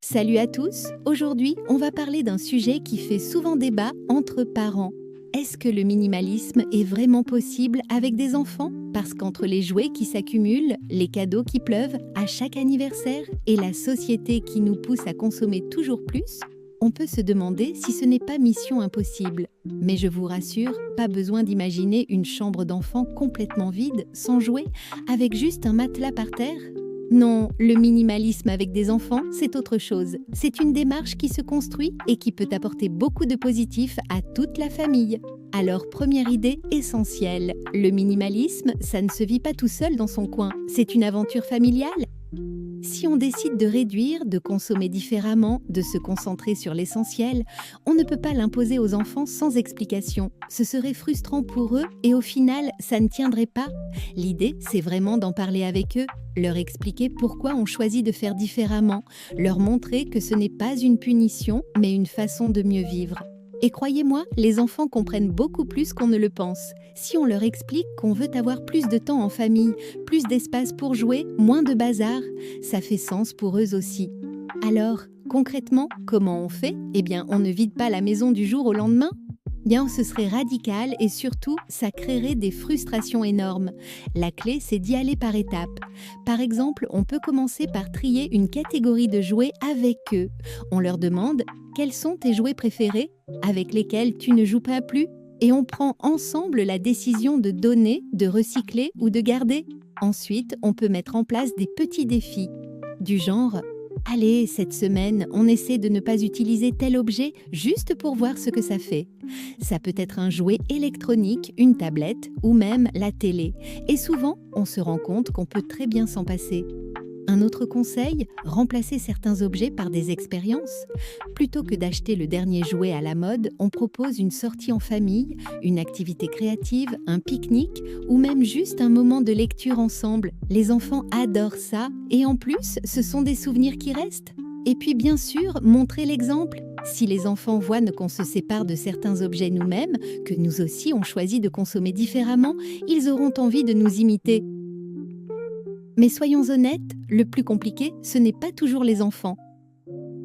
Salut à tous, aujourd'hui on va parler d'un sujet qui fait souvent débat entre parents. Est-ce que le minimalisme est vraiment possible avec des enfants? Parce qu'entre les jouets qui s'accumulent, les cadeaux qui pleuvent à chaque anniversaire et la société qui nous pousse à consommer toujours plus, on peut se demander si ce n'est pas mission impossible. Mais je vous rassure, pas besoin d'imaginer une chambre d'enfant complètement vide, sans jouets, avec juste un matelas par terre. Non, le minimalisme avec des enfants, c'est autre chose. C'est une démarche qui se construit et qui peut apporter beaucoup de positifs à toute la famille. Alors, première idée essentielle, le minimalisme, ça ne se vit pas tout seul dans son coin. C'est une aventure familiale. Si on décide de réduire, de consommer différemment, de se concentrer sur l'essentiel, on ne peut pas l'imposer aux enfants sans explication. Ce serait frustrant pour eux et au final, ça ne tiendrait pas. L'idée, c'est vraiment d'en parler avec eux, leur expliquer pourquoi on choisit de faire différemment, leur montrer que ce n'est pas une punition, mais une façon de mieux vivre. Et croyez-moi, les enfants comprennent beaucoup plus qu'on ne le pense. Si on leur explique qu'on veut avoir plus de temps en famille, plus d'espace pour jouer, moins de bazar, ça fait sens pour eux aussi. Alors, concrètement, comment on fait? Eh bien, on ne vide pas la maison du jour au lendemain. Bien, ce serait radical et surtout, ça créerait des frustrations énormes. La clé, c'est d'y aller par étapes. Par exemple, on peut commencer par trier une catégorie de jouets avec eux. On leur demande « Quels sont tes jouets préférés avec lesquels tu ne joues pas plus ?» Et on prend ensemble la décision de donner, de recycler ou de garder. Ensuite, on peut mettre en place des petits défis, du genre « Allez, cette semaine, on essaie de ne pas utiliser tel objet juste pour voir ce que ça fait. » Ça peut être un jouet électronique, une tablette ou même la télé. Et souvent, on se rend compte qu'on peut très bien s'en passer. Un autre conseil, remplacer certains objets par des expériences. Plutôt que d'acheter le dernier jouet à la mode, on propose une sortie en famille, une activité créative, un pique-nique ou même juste un moment de lecture ensemble. Les enfants adorent ça et en plus, ce sont des souvenirs qui restent. Et puis bien sûr, montrer l'exemple. Si les enfants voient qu'on se sépare de certains objets nous-mêmes, que nous aussi on choisit de consommer différemment, ils auront envie de nous imiter. Mais soyons honnêtes, le plus compliqué, ce n'est pas toujours les enfants.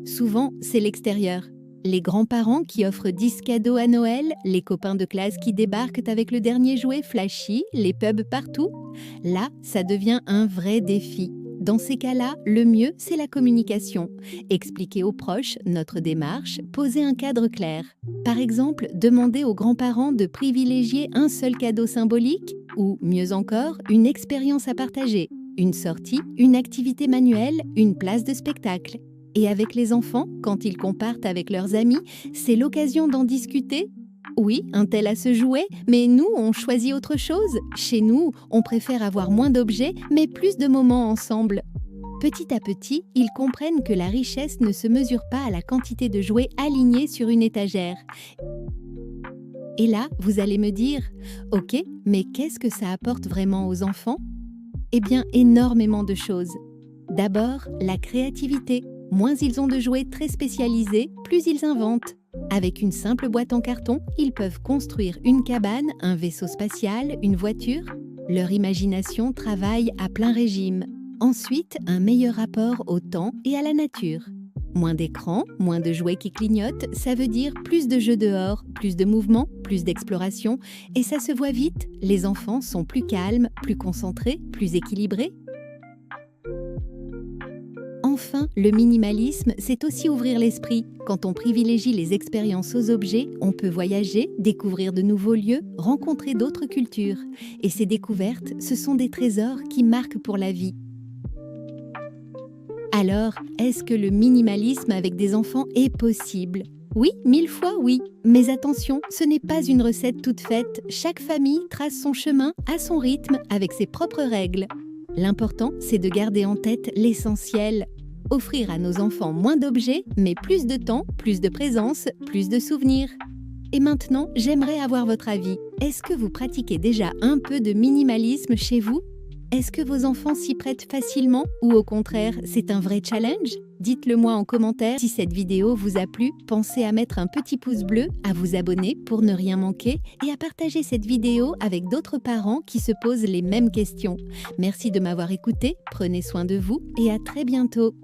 Souvent, c'est l'extérieur. Les grands-parents qui offrent 10 cadeaux à Noël, les copains de classe qui débarquent avec le dernier jouet flashy, les pubs partout. Là, ça devient un vrai défi. Dans ces cas-là, le mieux, c'est la communication. Expliquer aux proches notre démarche, poser un cadre clair. Par exemple, demander aux grands-parents de privilégier un seul cadeau symbolique ou, mieux encore, une expérience à partager. Une sortie, une activité manuelle, une place de spectacle. Et avec les enfants, quand ils comparent avec leurs amis, c'est l'occasion d'en discuter. Oui, un tel a ce jouet, mais nous, on choisit autre chose. Chez nous, on préfère avoir moins d'objets, mais plus de moments ensemble. Petit à petit, ils comprennent que la richesse ne se mesure pas à la quantité de jouets alignés sur une étagère. Et là, vous allez me dire, « Ok, mais qu'est-ce que ça apporte vraiment aux enfants ?» Eh bien, énormément de choses. D'abord, la créativité. Moins ils ont de jouets très spécialisés, plus ils inventent. Avec une simple boîte en carton, ils peuvent construire une cabane, un vaisseau spatial, une voiture. Leur imagination travaille à plein régime. Ensuite, un meilleur rapport au temps et à la nature. Moins d'écran, moins de jouets qui clignotent, ça veut dire plus de jeux dehors, plus de mouvements, plus d'exploration. Et ça se voit vite, les enfants sont plus calmes, plus concentrés, plus équilibrés. Enfin, le minimalisme, c'est aussi ouvrir l'esprit. Quand on privilégie les expériences aux objets, on peut voyager, découvrir de nouveaux lieux, rencontrer d'autres cultures. Et ces découvertes, ce sont des trésors qui marquent pour la vie. Alors, est-ce que le minimalisme avec des enfants est possible? Oui, 1000 fois oui. Mais attention, ce n'est pas une recette toute faite. Chaque famille trace son chemin à son rythme, avec ses propres règles. L'important, c'est de garder en tête l'essentiel. Offrir à nos enfants moins d'objets, mais plus de temps, plus de présence, plus de souvenirs. Et maintenant, j'aimerais avoir votre avis. Est-ce que vous pratiquez déjà un peu de minimalisme chez vous? Est-ce que vos enfants s'y prêtent facilement ou au contraire, c'est un vrai challenge? Dites-le moi en commentaire. Si cette vidéo vous a plu, pensez à mettre un petit pouce bleu, à vous abonner pour ne rien manquer et à partager cette vidéo avec d'autres parents qui se posent les mêmes questions. Merci de m'avoir écouté, prenez soin de vous et à très bientôt.